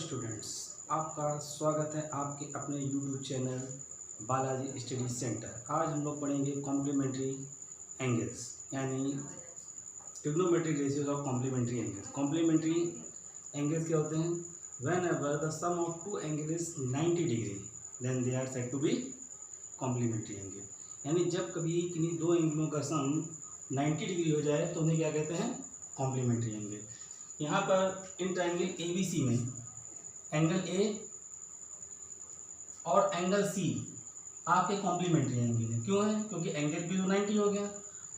Students, आपका स्वागत है आपके अपने YouTube channel Balaji study centre. आज हम लोग पढ़ेंगे कॉम्प्लीमेंट्री एंगल्स यानी trigonometric ratios of complementary angles. Complementary angles क्या होते हैं? Whenever the sum of two angle is 90 degree then they are said to be complementary angle. यानी जब कभी किन्हीं दो एंगलों का सम 90 डिग्री हो जाए तो उन्हें क्या कहते हैं? Complementary angle. यहाँ पर इन ट्रायंगल ABC में एंगल A और एंगल C आपके कॉम्प्लीमेंट्री एंगल है। क्यों है? क्योंकि एंगल B तो 90 हो गया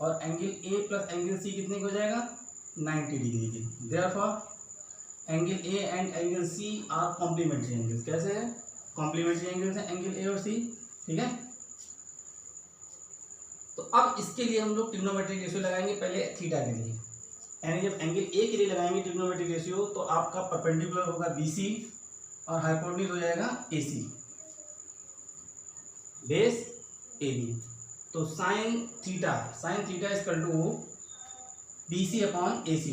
और angle A plus angle C कितने का हो जाएगा? 90 डिग्री के। Therefore angle A and angle C are complementary angles. कैसे है? कॉम्प्लीमेंट्री एंगल्स हैं एंगल A और C। ठीक है, तो अब इसके लिए हम लोग ट्रिग्नोमेट्रिक रेशियो लगाएंगे पहले थीटा के लिए। यानी जब एंगल ए के लिए लगाएंगे ट्रिग्नोमेट्रिक रेशियो तो आपका परपेंडिकुलर होगा BC और हाइपोटेन्यूज हो जाएगा AC बेस AB। तो sine theta is equal to BC upon AC।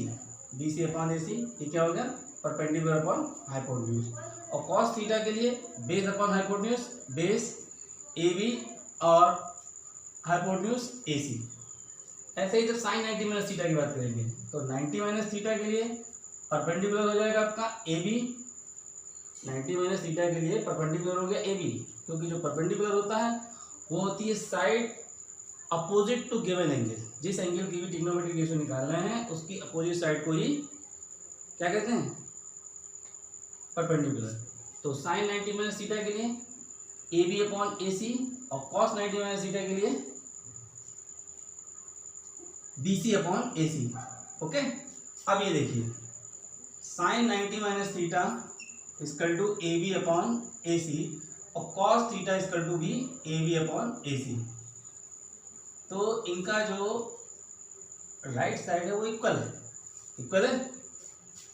ये क्या हो गया? Perpendicular upon hypotenuse. और कॉस थीटा के लिए base upon hypotenuse, base AB और हाइपोटेन्यूज AC। ऐसे ही जब साइन 90 माइनस थीटा की बात करेंगे तो 90 माइनस थीटा के लिए परपेंडिकुलर हो जाएगा आपका AB। 90 माइनस थीटा के लिए परपेंडिकुलर हो गया AB, क्योंकि जो परपेंडिकुलर होता है वो होती है side opposite to given angle. जिस एंगल की भी ट्रिग्नोमेट्रिक रेशियो निकाल रहे हैं उसकी अपोजिट साइड को ही क्या कहते हैं? परपेंडिकुलर। तो साइन 90 माइनस थीटा के लिए AB अपॉन AC और कॉस 90 माइनस थीटा के लिए BC अपॉन AC। ओके, अब ये देखिए sine 90 minus theta equal to AB upon AC और कॉस थीटा इक्वल टू भी AB अपॉन AC। तो इनका जो राइट साइड है वो इक्वल है।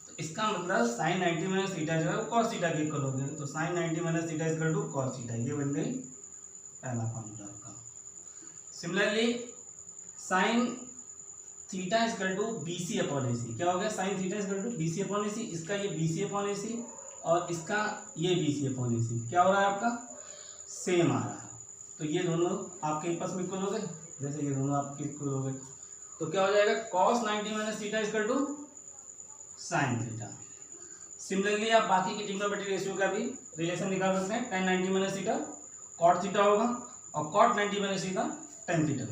तो इसका मतलब साइन 90 माइनस थीटा जो है वो कॉस थीटा के इक्वल हो गया। तो sine 90 minus theta equal to cos theta, ये बन गई पहला फॉर्मूला आपका। Similarly sine theta equal to BC upon AC। क्या हो गया? Sine theta equal to BC upon AC। इसका ये BC अपॉन AC और इसका ये BC अपॉन AC। क्या हो रहा है आपका? सेम आ रहा है। तो ये दोनों आपके पास में इक्वल हो गए। जैसे ये दोनों आपके इक्वल हो गए तो क्या हो जाएगा? Cos 90 minus theta equal to sine theta. Similarly आप बाकी की ट्रिग्नोमेट्रिक रेशियो का भी रिलेशन निकाल सकते हैं। tan 90 minus theta cot theta होगा और cot 90 minus theta tan theta.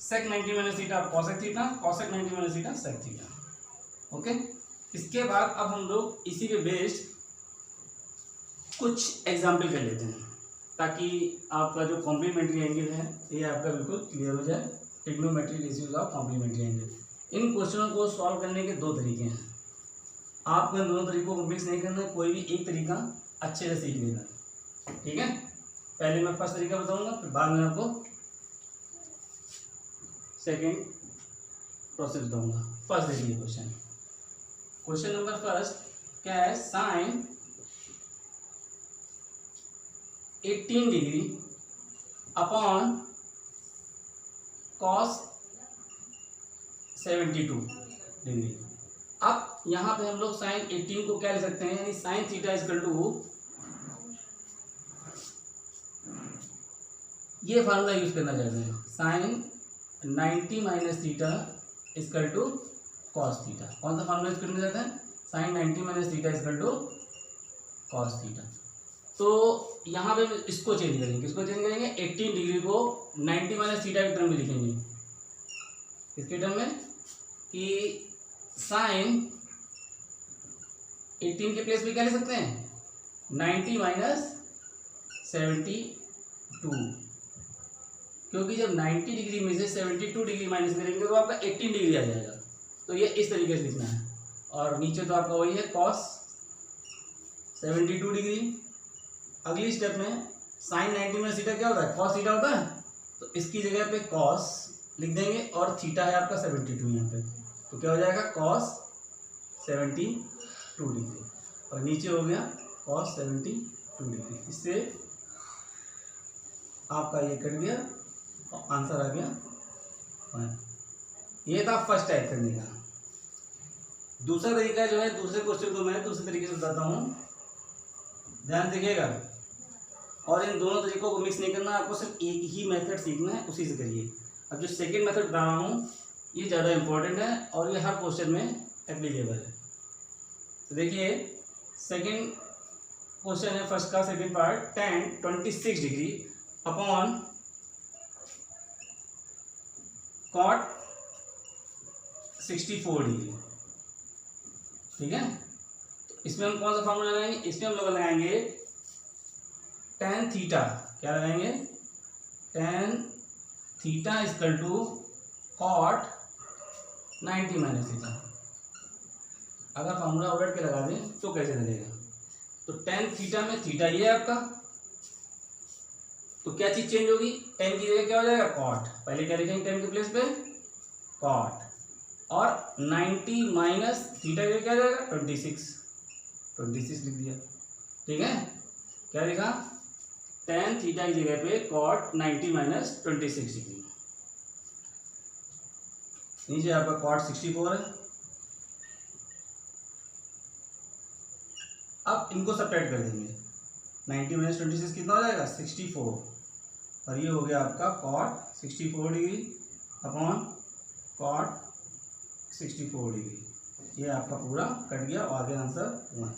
Sec 90 minus theta cosec theta, cosec 90 minus theta sec theta. Okay, इसके बाद अब हम लोग इसी पे बेस्ड कुछ एग्जाम्पल कर लेते हैं ताकि आपका जो कॉम्प्लीमेंट्री एंगल है ये आपका बिल्कुल क्लियर हो जाए। Trigonometric ratios of complementary angle. इन क्वेश्चनों को सॉल्व करने के दो तरीके हैं। आपको इन दोनों तरीकों को मिक्स नहीं करना है, कोई भी एक तरीका अच्छे से सीख लेना। ठीक है, पहले मैं फर्स्ट तरीका बताऊंगा फिर बाद में आपको सेकेंड प्रोसेस दूंगा। फर्स्ट देखिए क्वेश्चन नंबर फर्स्ट क्या है? Sine 18 degree upon cos 72 degree. अब यहां पे हम लोग साइन 18 को क्या लिख सकते हैं? यानी साइन थीटा इक्वल टू ये फार्मूला यूज करना चाहते हैं, sine 90 minus theta equal to cos theta. कौन सा फार्मूला यूज करना चाहते हैं? Sine 90 minus theta equal to cos theta. तो यहाँ पे इसको चेंज करेंगे। किसको चेंज करेंगे? 18 डिग्री को 90 माइनस थीटा के टर्म में लिखेंगे। किसके टर्म में? कि साइन 18 के प्लेस पे क्या लिख सकते हैं? 90 माइनस 72, क्योंकि जब 90 डिग्री में से 72 डिग्री माइनस करेंगे तो आपका 18 डिग्री आ जाएगा। तो ये इस तरीके से लिखना है। और नीचे तो आपका वही है कॉस 72 डिग्री। अगली स्टेप में साइन 90 माइनस थीटा क्या होता है? कॉस थीटा होता है। तो इसकी जगह पे कॉस लिख देंगे और थीटा है आपका 72 यहाँ पे। तो क्या हो जाएगा? कॉस 72 डिग्री और नीचे हो गया कॉस 72 डिग्री। इससे आपका ये कट गया और आंसर आ गया। ये था फर्स्ट टाइप करने का। दूसरा तरीका जो है, दूसरे क्वेश्चन को मैं दूसरे तरीके से बताता हूँ ध्यान देखिएगा। और इन दोनों तरीकों को मिक्स नहीं करना, आपको सिर्फ एक ही मेथड सीखना है, उसी से करिए। अब जो सेकंड मेथड बता रहा हूँ ये ज़्यादा इंपॉर्टेंट है और ये हर क्वेश्चन में एप्लीकेबल है। तो देखिए सेकंड क्वेश्चन है फर्स्ट का second part, tan 26 degree upon cot 64 degree. ठीक है, तो इसमें हम कौन सा फॉर्मूला लगाएंगे, इसमें हम लोग लगाएंगे tan थीटा। क्या लगाएंगे, tan theta equal to cot 90 minus theta. अगर फॉर्मूला उलट के लगा दें तो कैसे लगेगा, तो tan थीटा में थीटा ये है आपका, तो क्या चीज चेंज होगी, tan की जगह क्या हो जाएगा cot, पहले क्या लिखेंगे tan के प्लेस पे cot, और 90 माइनस थीटा की जगह क्या हो जाएगा 26 लिख दिया। ठीक है, क्या लिखा, tan थीटा की जगह पे cot 90 माइनस 26 डिग्री। नीचे आपका cot 64 है। अब इनको सब्ट्रैक्ट कर देंगे, 90 माइनस 26 कितना हो जाएगा 64, और ये हो गया आपका cot 64 degree upon cot 64 degree. ये आपका पूरा कट गया और आगे आंसर 1।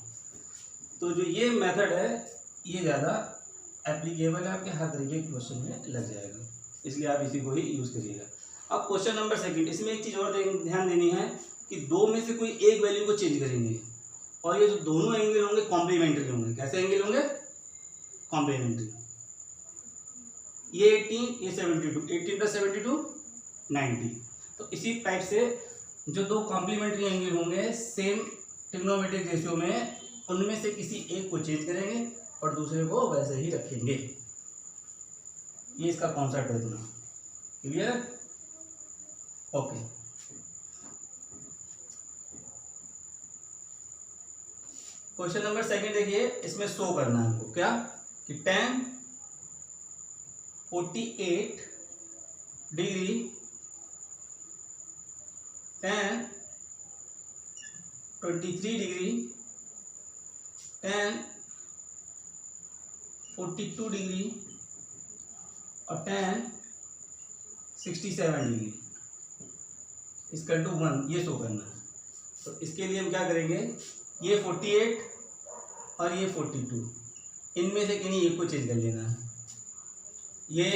तो जो ये मेथड है ये ज़्यादा एप्लीकेबल है, आपके हर तरीके के क्वेश्चन में लग जाएगा, इसलिए आप इसी को ही यूज़ करिएगा। अब क्वेश्चन नंबर सेकंड, इसमें एक चीज़ और ध्यान देनी है कि दो में से कोई एक वैल्यू को चेंज करेंगे और ये जो दोनों एंगल होंगे कॉम्प्लीमेंट्री होंगे। कैसे एंगल होंगे, कॉम्प्लीमेंट्री। ये 18, ये 72, 18 + 72 90। तो इसी टाइप से जो दो कॉम्प्लीमेंट्री एंगल होंगे सेम ट्रिग्नोमेट्रिक रेशियो में, उनमें से किसी एक को चेंज करेंगे और दूसरे को वैसे ही रखेंगे। ये इसका कॉन्सेप्ट है इतना clear, okay. Question number second देखिए, इसमें शो करना है हमको क्या कि tan 48 degree tan 23 degree tan 42 degree और tan 67 डिग्री इक्वल टू 1, ये शो करना है। तो इसके लिए हम क्या करेंगे, ये 48 और ये 42, इनमें से किन्हीं एक को चेंज कर लेना है। ये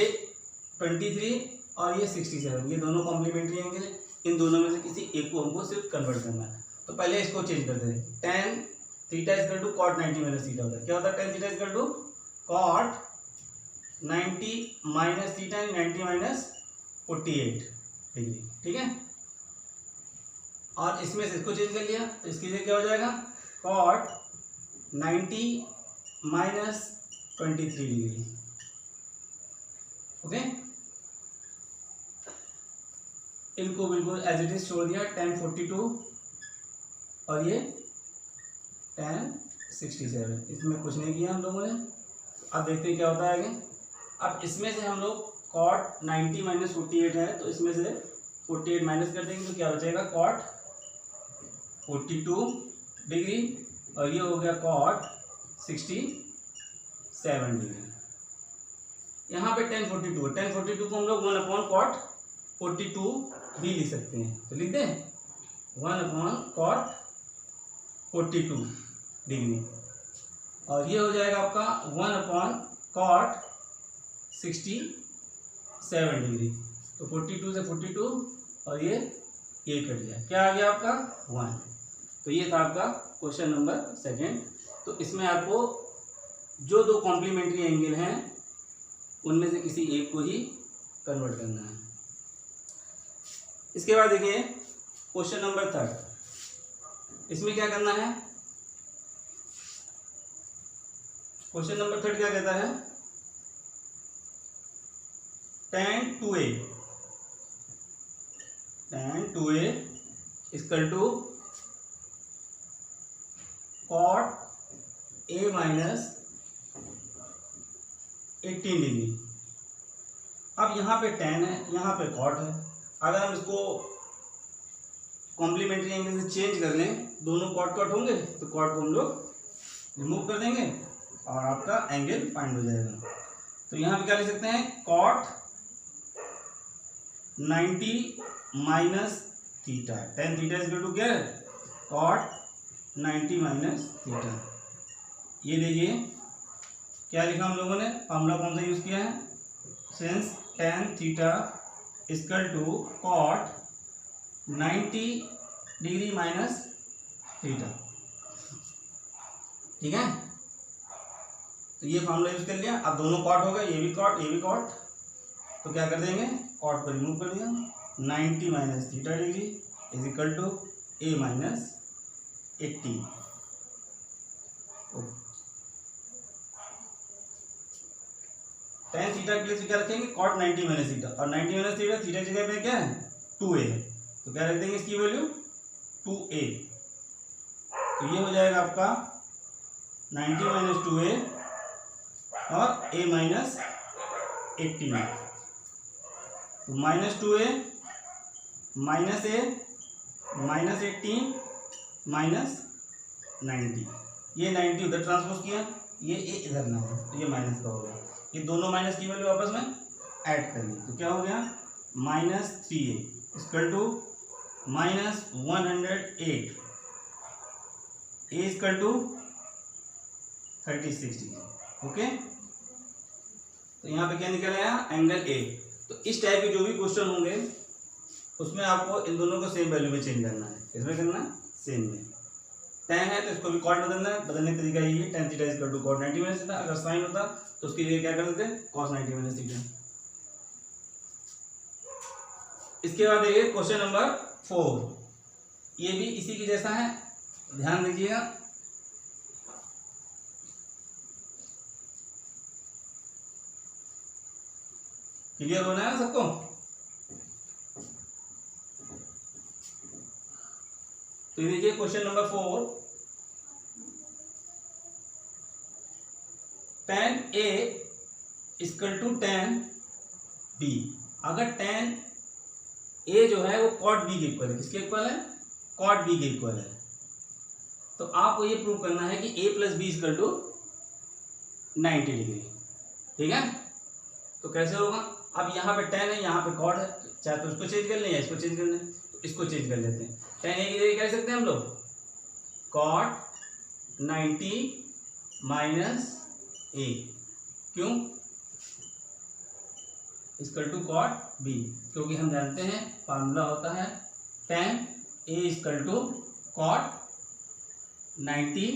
23 और ये 67, ये दोनों कॉम्प्लीमेंट्री एंगल है, इन दोनों में से किसी एक को हमको सिर्फ कन्वर्ट करना है। तो पहले इसको चेंज करते हैं, tan theta equal to cot 90 minus theta होता है। क्या होता है, tan theta equal to cot 90 minus theta, 90 minus 48 degree. ठीक है, और इसमें से इसको चेंज कर लिया तो इसकी जगह क्या हो जाएगा cot 90 माइनस 23 डिग्री। ओके, इनको बिल्कुल एज इट इज छोड़ दिया, tan 42 और ये tan 67, इसमें कुछ नहीं किया हम लोगों ने। अब देखते हैं क्या होता है आगे। अब इसमें से हम लोग cot 90 माइनस 48 है, तो इसमें से 48 माइनस कर देंगे तो क्या बचेगा cot 42 डिग्री, और ये हो गया cot 67 डिग्री। यहाँ पे tan 42 है, tan 42 को हम लोग 1/cot 42 भी लिख सकते हैं, तो लिख दें 1/cot 42 डिग्री, और ये हो जाएगा आपका 1/cot 67 डिग्री। तो 42 से 42 और ये कट गया, क्या आ गया आपका 1। तो ये था आपका क्वेश्चन नंबर सेकंड। तो इसमें आपको जो दो कॉम्प्लीमेंट्री एंगल हैं उनमें से किसी एक को ही कन्वर्ट करना है। इसके बाद देखिए क्वेश्चन नंबर थर्ड, इसमें क्या करना है, क्वेश्चन नंबर थर्ड क्या कहता है, tan 2a equal to cot a minus 18 degree. अब यहाँ पे tan है, यहाँ पे cot है। अगर हम इसको कॉम्प्लीमेंट्री एंगल से चेंज कर लें, दोनों cot होंगे, तो cot को हम लोग रिमूव कर देंगे और आपका एंगल फाइंड हो जाएगा। तो यहाँ पे क्या लिख सकते हैं, cot 90 minus theta, tan theta is equal to क्या है, कॉट 90 माइनस थीटा। ये देखिए क्या लिखा हम लोगों ने, फॉर्मूला कौन सा यूज किया है, since tan theta equal to cot 90 degree minus theta. ठीक है, तो ये फॉर्मूला यूज कर लिया। अब दोनों कॉट हो गए, ये भी कॉट ये भी कॉट, तो क्या कर देंगे, कॉट को रिमूव कर दिया, 90 minus theta degree is equal to a minus 80। Tan theta के लिए क्या रखेंगे, कॉट 90 माइनस थीटा, और 90 माइनस थीटा, थीटा की जगह पे क्या है 2a है, तो क्या रख देंगे इसकी वैल्यू 2a। तो ये हो जाएगा आपका 90 माइनस 2a और a माइनस 18। तो minus 2a minus a minus 18 minus 90, ये 90 उधर ट्रांसपोज किया, ये a इधर ना हो, तो ये माइनस का हो गया। ये दोनों माइनस की वैल्यू आपस में ऐड करेंगे, तो क्या हो गया, minus 3a equal to minus 108, a equal to 36 degree. Okay, तो यहाँ पे क्या निकल आया, एंगल a। तो इस टाइप के जो भी क्वेश्चन होंगे उसमें आपको इन दोनों को सेम वैल्यू में चेंज करना है। किसमें करना है, सेम में। टेन है तो इसको भी कॉट बदलना है, बदलने का तरीका यही है, tan theta equal to cot 90 minus theta. अगर साइन होता तो उसके लिए क्या कर देते हैं, कॉस 90 माइनस थीटा। इसके बाद देखिए क्वेश्चन नंबर 4, ये भी इसी के जैसा है, ध्यान दीजिएगा। क्लियर होना है सबको। तो ये देखिए question number 4, tan A equal to tan B। अगर tan A जो है वो cot B के इक्वल है, किसके इक्वल है, cot B के इक्वल है, तो आपको ये प्रूव करना है कि A plus B equal to 90 degree. ठीक है, तो कैसे होगा, अब यहाँ पे tan है, यहाँ पे cot है, चाहे तो उसको चेंज कर लें या इसको चेंज कर लें, तो इसको चेंज कर लेते हैं। tan A की जगह क्या सकते हैं हम लोग, cot 90 माइनस A, क्यों, इक्वल टू कॉट बी, क्योंकि हम जानते हैं फार्मूला होता है tan A equal to cot 90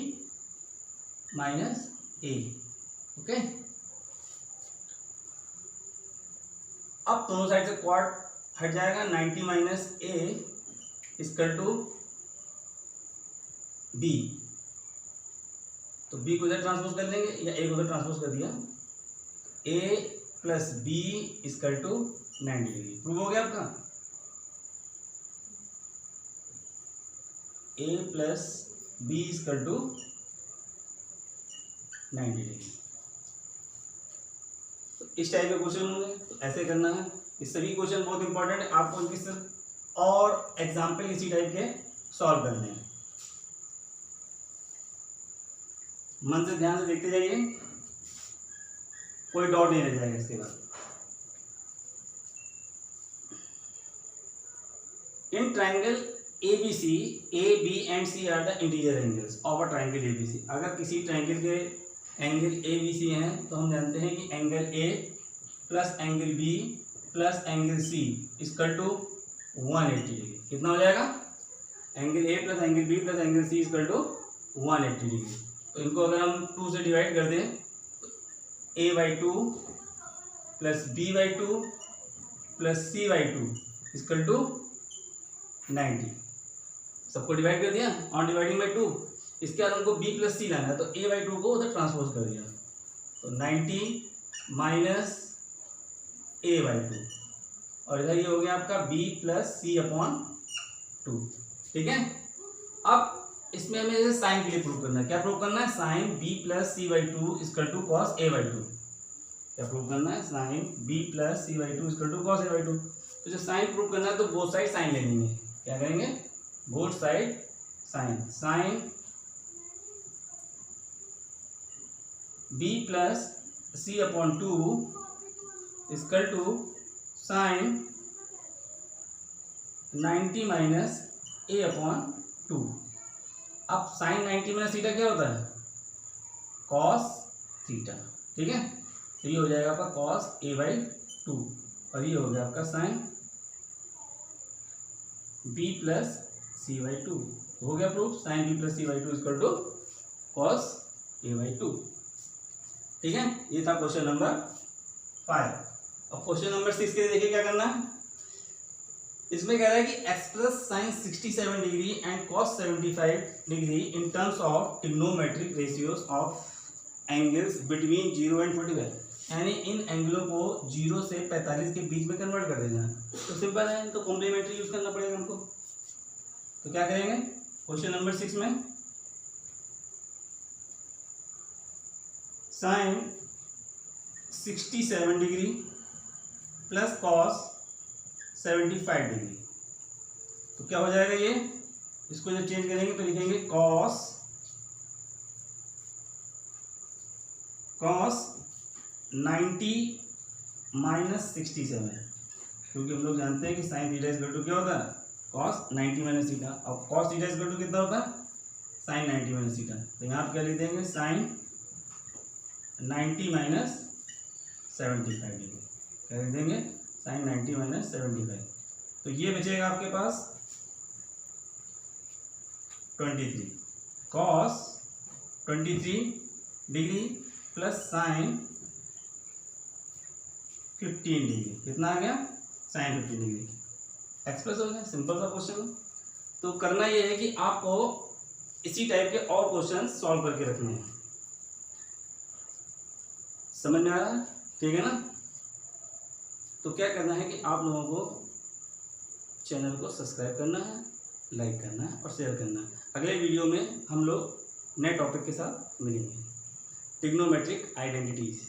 minus A। Okay, अब दोनों साइड से कॉट हट जाएगा, 90 minus A equal to B, तो B को उधर ट्रांसपोज कर लेंगे या A को उधर ट्रांसपोज कर दिया, A plus B equal to 90 degree. Prove हो गया आपका, A plus B equal to 90 degree. तो इस टाइप के क्वेश्चन होंगे, तो ऐसे करना है। ये सभी क्वेश्चन बहुत इंपॉर्टेंट है, आपको इनकी सिर्फ और एग्जाम्पल इसी टाइप के सॉल्व करने हैं। मन से ध्यान से देखते जाइए, कोई डाउट नहीं रह जाएगा। इसके बाद in triangle ABC, A, B and C are the integer angles of a triangle ABC। अगर किसी ट्राइंगल के एंगल ABC हैं तो हम जानते हैं कि angle A plus angle B plus angle C equal to 180 degree. कितना हो जाएगा, angle A plus angle B plus angle C equal to 180 degree. तो इनको अगर हम 2 से डिवाइड कर दें, तो A/2 plus B/2 plus C/2 equal to 90। सबको डिवाइड कर दिया ऑन डिवाइडिंग बाई 2। इसके बाद हमको B प्लस C लाना है, तो A/2 को उधर ट्रांसपोज कर दिया, तो 90 माइनस A/2, और इधर ये हो गया आपका B प्लस C/2। ठीक है, अब इसमें हमें जैसे साइन के लिए प्रूव करना है। क्या प्रूव करना है, sine B plus C/2 equal to cos A/2। क्या प्रूव करना है, sine B plus C/2 equal to cos A/2। तो जब साइन प्रूव करना है तो बोथ साइड साइन ले लेंगे। क्या करेंगे, both side sine, sine B plus C upon 2 equal to sine 90 minus A upon 2। अब साइन 90 माइनस थीटा क्या होता है? Cos theta. ठीक है, तो ये हो जाएगा आपका कॉस ए बाई 2 और ये हो गया आपका sine B plus C by 2। हो गया proof, sine B plus C by 2 equal to cos A by 2। ठीक है, ये था क्वेश्चन नंबर 5। अब क्वेश्चन नंबर 6 के लिए देखिए क्या करना है। इसमें कह रहा है कि express sine 67 degree and cos 75 degree in terms of trigonometric ratios of angles between 0 and 45, यानी इन एंगलों को 0 से 45 के बीच में कन्वर्ट कर देना है। तो सिंपल है, तो कॉम्प्लीमेंट्री यूज करना पड़ेगा हमको। तो क्या करेंगे क्वेश्चन नंबर 6 में, sine 67 degree plus cos 75 degree, तो क्या हो जाएगा ये, इसको जब चेंज करेंगे तो लिखेंगे कॉस 90 माइनस 67, क्योंकि हम लोग जानते हैं कि साइन थीटा इक्वल टू क्या होता है? Cos 90 minus theta. अब कॉस थीटा इक्वल टू कितना होता है? Sine 90 minus theta. तो यहाँ पे क्या लिख देंगे? Sine 90 minus 75 degree. क्या लिख देंगे? Sine 90 minus 75। तो ये बचेगा आपके पास 23 cos 23 degree plus sine 15 degree. कितना आ गया? Sign 15 degree. एक्सप्रेस हो गया, सिंपल सा क्वेश्चन। तो करना ये है कि आपको इसी टाइप के और क्वेश्चन सॉल्व करके रखने हैं। समझ में आ रहा है? ठीक है ना? तो क्या करना है कि आप लोगों को चैनल को सब्सक्राइब करना है, लाइक करना है और शेयर करना है। अगले वीडियो में हम लोग नए टॉपिक के साथ मिलेंगे, ट्रिग्नोमेट्रिक आइडेंटिटीज।